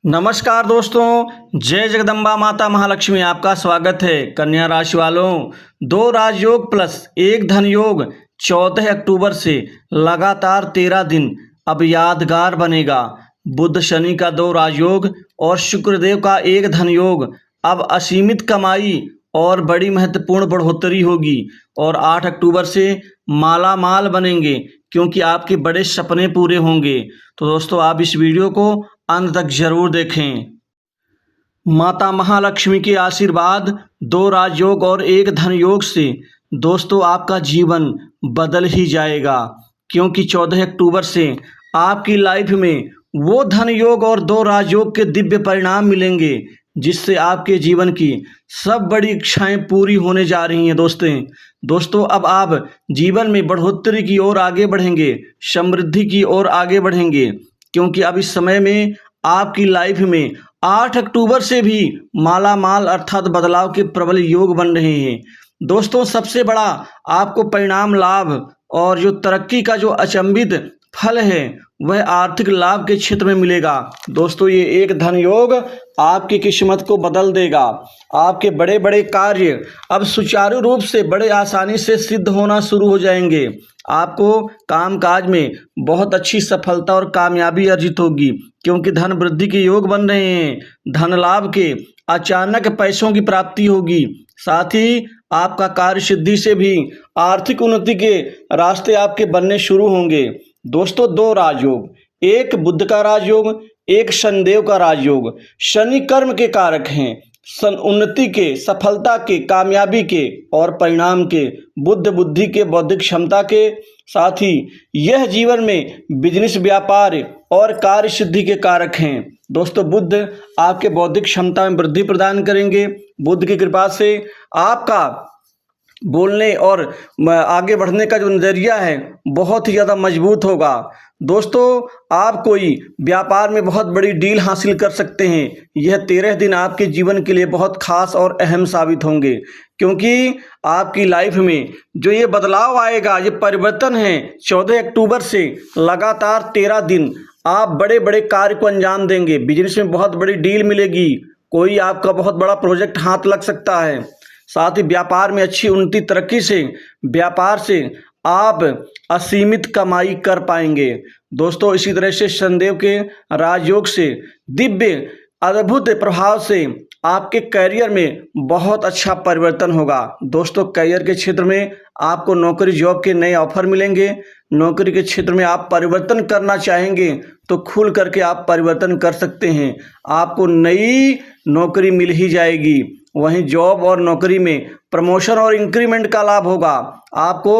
नमस्कार दोस्तों, जय जगदम्बा माता महालक्ष्मी। आपका स्वागत है। कन्या राशि वालों, 2 राजयोग प्लस 1 धन योग 14 अक्टूबर से लगातार 13 दिन अब यादगार बनेगा। बुध शनि का 2 राजयोग और शुक्रदेव का 1 धन योग अब असीमित कमाई और बड़ी महत्वपूर्ण बढ़ोतरी होगी और 8 अक्टूबर से माला माल बनेंगे क्योंकि आपके बड़े सपने पूरे होंगे। तो दोस्तों, आप इस वीडियो को अंत तक जरूर देखें। माता महालक्ष्मी के आशीर्वाद, 2 राजयोग और 1 धन योग से दोस्तों आपका जीवन बदल ही जाएगा क्योंकि 14 अक्टूबर से आपकी लाइफ में वो धन योग और 2 राजयोग के दिव्य परिणाम मिलेंगे जिससे आपके जीवन की सब बड़ी इच्छाएं पूरी होने जा रही हैं। दोस्तों अब आप जीवन में बढ़ोतरी की ओर आगे बढ़ेंगे, समृद्धि की ओर आगे बढ़ेंगे क्योंकि अब इस समय में आपकी लाइफ में 8 अक्टूबर से भी माला माल अर्थात बदलाव के प्रबल योग बन रहे हैं। दोस्तों सबसे बड़ा आपको परिणाम लाभ और जो तरक्की का जो अचंभित फल है वह आर्थिक लाभ के क्षेत्र में मिलेगा। दोस्तों ये 1 धन योग आपकी किस्मत को बदल देगा। आपके बड़े बड़े कार्य अब सुचारू रूप से बड़े आसानी से सिद्ध होना शुरू हो जाएंगे। आपको कामकाज में बहुत अच्छी सफलता और कामयाबी अर्जित होगी क्योंकि धन वृद्धि के योग बन रहे हैं। धन लाभ के अचानक पैसों की प्राप्ति होगी। साथ ही आपका कार्य सिद्धि से भी आर्थिक उन्नति के रास्ते आपके बनने शुरू होंगे। दोस्तों 2 राजयोग, 1 बुध का राजयोग, 1 शनिदेव का राजयोग। शनि कर्म के कारक हैं, उन्नति के, सफलता के, कामयाबी के और परिणाम के, बुद्ध बुद्धि के, बौद्धिक क्षमता के। साथ ही यह जीवन में बिजनेस, व्यापार और कार्य सिद्धि के कारक हैं। दोस्तों बुद्ध आपके बौद्धिक क्षमता में वृद्धि प्रदान करेंगे। बुद्ध की कृपा से आपका बोलने और आगे बढ़ने का जो नज़रिया है बहुत ही ज़्यादा मजबूत होगा। दोस्तों आप कोई व्यापार में बहुत बड़ी डील हासिल कर सकते हैं। यह 13 दिन आपके जीवन के लिए बहुत खास और अहम साबित होंगे क्योंकि आपकी लाइफ में जो ये बदलाव आएगा, ये परिवर्तन है, 14 अक्टूबर से लगातार 13 दिन आप बड़े बड़े कार्य को अंजाम देंगे। बिजनेस में बहुत बड़ी डील मिलेगी, कोई आपका बहुत बड़ा प्रोजेक्ट हाथ लग सकता है। साथ ही व्यापार में अच्छी उन्नति, तरक्की से व्यापार से आप असीमित कमाई कर पाएंगे। दोस्तों इसी तरह से शनिदेव के राजयोग से दिव्य अद्भुत प्रभाव से आपके करियर में बहुत अच्छा परिवर्तन होगा। दोस्तों करियर के क्षेत्र में आपको नौकरी जॉब के नए ऑफर मिलेंगे। नौकरी के क्षेत्र में आप परिवर्तन करना चाहेंगे तो खुल करके आप परिवर्तन कर सकते हैं। आपको नई नौकरी मिल ही जाएगी। वहीं जॉब और नौकरी में प्रमोशन और इंक्रीमेंट का लाभ होगा। आपको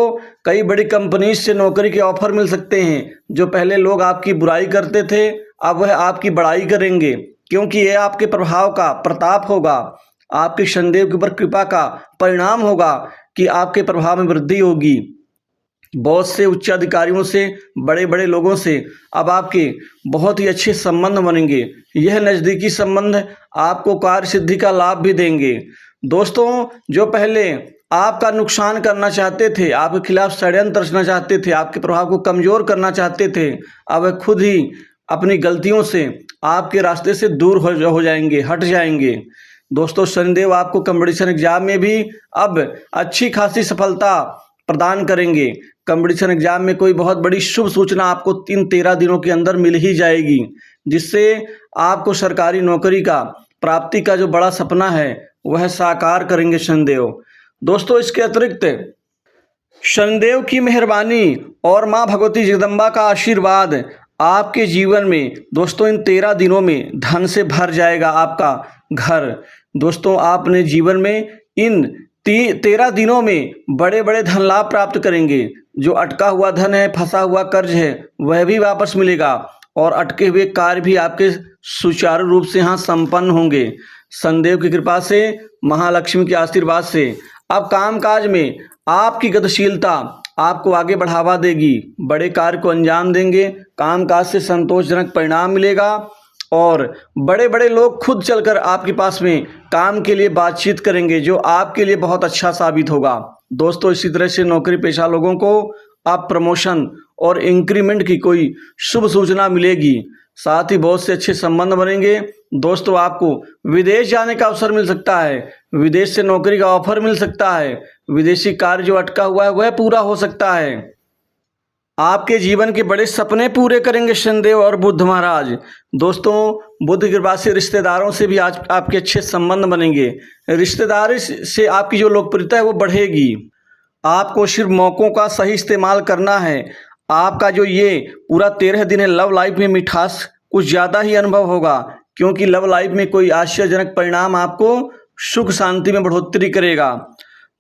कई बड़ी कंपनी से नौकरी के ऑफर मिल सकते हैं। जो पहले लोग आपकी बुराई करते थे अब वह आपकी बड़ाई करेंगे क्योंकि यह आपके प्रभाव का प्रताप होगा, आपके शनिदेव के ऊपर कृपा का परिणाम होगा कि आपके प्रभाव में वृद्धि होगी। बहुत से उच्च अधिकारियों से, बड़े बड़े लोगों से अब आपके बहुत ही अच्छे संबंध बनेंगे। यह नज़दीकी संबंध आपको कार्य सिद्धि का लाभ भी देंगे। दोस्तों जो पहले आपका नुकसान करना चाहते थे, आपके खिलाफ षड्यंत्र रचना चाहते थे, आपके प्रभाव को कमज़ोर करना चाहते थे, अब वे खुद ही अपनी गलतियों से आपके रास्ते से दूर हो जाएंगे, हट जाएंगे। दोस्तों शनिदेव आपको कंपटीशन एग्जाम में भी अब अच्छी खासी सफलता प्रदान करेंगे। कंपटीशन एग्जाम में कोई बहुत बड़ी शुभ सूचना आपको 13 दिनों के अंदर मिल ही जाएगी जिससे आपको सरकारी नौकरी का प्राप्ति का जो बड़ा सपना है वह साकार करेंगे शनिदेव। दोस्तों इसके अतिरिक्त शनिदेव की मेहरबानी और माँ भगवती जगदम्बा का आशीर्वाद आपके जीवन में दोस्तों इन 13 दिनों में धन से भर जाएगा आपका घर। दोस्तों आपने जीवन में इन 13 दिनों में बड़े बड़े धन लाभ प्राप्त करेंगे। जो अटका हुआ धन है, फंसा हुआ कर्ज है वह भी वापस मिलेगा और अटके हुए कार्य भी आपके सुचारू रूप से यहाँ संपन्न होंगे। शनिदेव की कृपा से, महालक्ष्मी के आशीर्वाद से अब कामकाज में आपकी गतिशीलता आपको आगे बढ़ावा देगी। बड़े कार्य को अंजाम देंगे, कामकाज से संतोषजनक परिणाम मिलेगा और बड़े बड़े लोग खुद चलकर आपके पास में काम के लिए बातचीत करेंगे जो आपके लिए बहुत अच्छा साबित होगा। दोस्तों इसी तरह से नौकरी पेशा लोगों को अब प्रमोशन और इंक्रीमेंट की कोई शुभ सूचना मिलेगी। साथ ही बहुत से अच्छे संबंध बनेंगे दोस्तों आपको विदेश जाने का अवसर मिल सकता है, विदेश से नौकरी का ऑफर मिल सकता है, विदेशी कार्य जो अटका हुआ है वह पूरा हो सकता है। आपके जीवन के बड़े सपने पूरे करेंगे शनिदेव और बुध महाराज। दोस्तों बुध की कृपा से रिश्तेदारों से भी आज आपके अच्छे संबंध बनेंगे, रिश्तेदारी से आपकी जो लोकप्रियता है वो बढ़ेगी। आपको सिर्फ मौक़ों का सही इस्तेमाल करना है। आपका जो ये पूरा 13 दिन है लव लाइफ में मिठास कुछ ज़्यादा ही अनुभव होगा, क्योंकि लव लाइफ में कोई आश्चर्यजनक परिणाम आपको सुख शांति में बढ़ोतरी करेगा।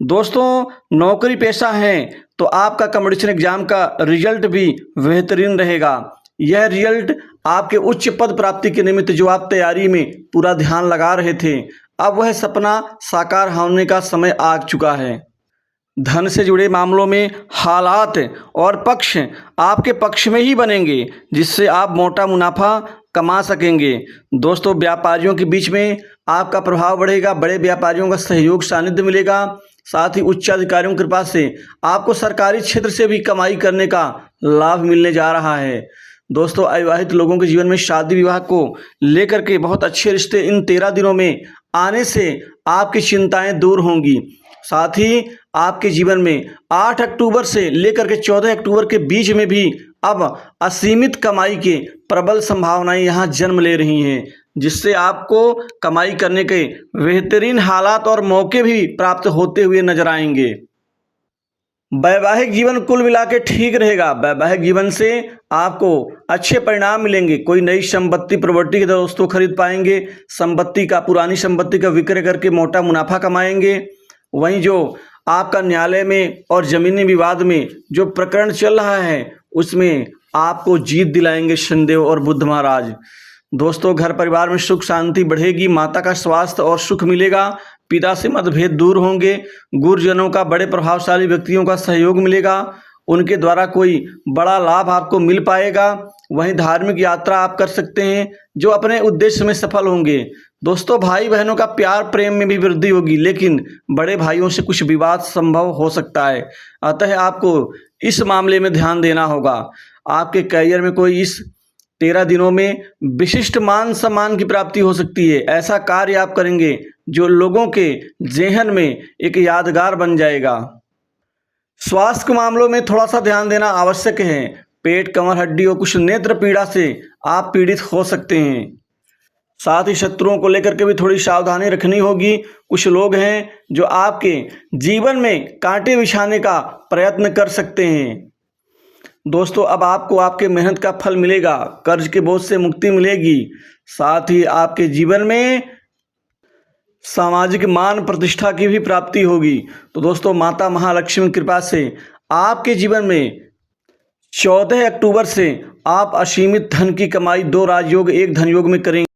दोस्तों नौकरी पेशा है तो आपका कंपटीशन एग्जाम का रिजल्ट भी बेहतरीन रहेगा। यह रिजल्ट आपके उच्च पद प्राप्ति के निमित्त जो आप तैयारी में पूरा ध्यान लगा रहे थे, अब वह सपना साकार होने का समय आ चुका है। धन से जुड़े मामलों में हालात और पक्ष आपके पक्ष में ही बनेंगे, जिससे आप मोटा मुनाफा कमा सकेंगे। दोस्तों व्यापारियों के बीच में आपका प्रभाव बढ़ेगा, बड़े व्यापारियों का सहयोग सानिध्य मिलेगा। साथ ही उच्च अधिकारियों की कृपा से आपको सरकारी क्षेत्र से भी कमाई करने का लाभ मिलने जा रहा है। दोस्तों अविवाहित लोगों के जीवन में शादी विवाह को लेकर के बहुत अच्छे रिश्ते इन 13 दिनों में आने से आपकी चिंताएं दूर होंगी। साथ ही आपके जीवन में 8 अक्टूबर से लेकर के 14 अक्टूबर के बीच में भी अब असीमित कमाई के प्रबल संभावनाएं यहाँ जन्म ले रही हैं, जिससे आपको कमाई करने के बेहतरीन हालात और मौके भी प्राप्त होते हुए नजर आएंगे। वैवाहिक जीवन कुल मिला के ठीक रहेगा। वैवाहिक जीवन से आपको अच्छे परिणाम मिलेंगे। कोई नई संपत्ति प्रॉपर्टी के दोस्तों खरीद पाएंगे, संपत्ति का पुरानी संपत्ति का विक्रय करके मोटा मुनाफा कमाएंगे। वहीं जो आपका न्यायालय में और जमीनी विवाद में जो प्रकरण चल रहा है उसमें आपको जीत दिलाएंगे शनिदेव और बुध महाराज। दोस्तों घर परिवार में सुख शांति बढ़ेगी, माता का स्वास्थ्य और सुख मिलेगा, पिता से मतभेद दूर होंगे, गुरुजनों का बड़े प्रभावशाली व्यक्तियों का सहयोग मिलेगा, उनके द्वारा कोई बड़ा लाभ आपको मिल पाएगा। वहीं धार्मिक यात्रा आप कर सकते हैं जो अपने उद्देश्य में सफल होंगे। दोस्तों भाई बहनों का प्यार प्रेम में भी वृद्धि होगी, लेकिन बड़े भाइयों से कुछ विवाद संभव हो सकता है, अतः आपको इस मामले में ध्यान देना होगा। आपके करियर में कोई इस 13 दिनों में विशिष्ट मान सम्मान की प्राप्ति हो सकती है। ऐसा कार्य आप करेंगे जो लोगों के जेहन में एक यादगार बन जाएगा। स्वास्थ्य के मामलों में थोड़ा सा ध्यान देना आवश्यक है। पेट कमर हड्डी और कुछ नेत्र पीड़ा से आप पीड़ित हो सकते हैं। साथ ही शत्रुओं को लेकर के भी थोड़ी सावधानी रखनी होगी। कुछ लोग हैं जो आपके जीवन में कांटे बिछाने का प्रयत्न कर सकते हैं। दोस्तों अब आपको आपके मेहनत का फल मिलेगा, कर्ज के बोझ से मुक्ति मिलेगी। साथ ही आपके जीवन में सामाजिक मान प्रतिष्ठा की भी प्राप्ति होगी। तो दोस्तों माता महालक्ष्मी की कृपा से आपके जीवन में 14 अक्टूबर से आप असीमित धन की कमाई 2 राजयोग 1 धन योग में करेंगे।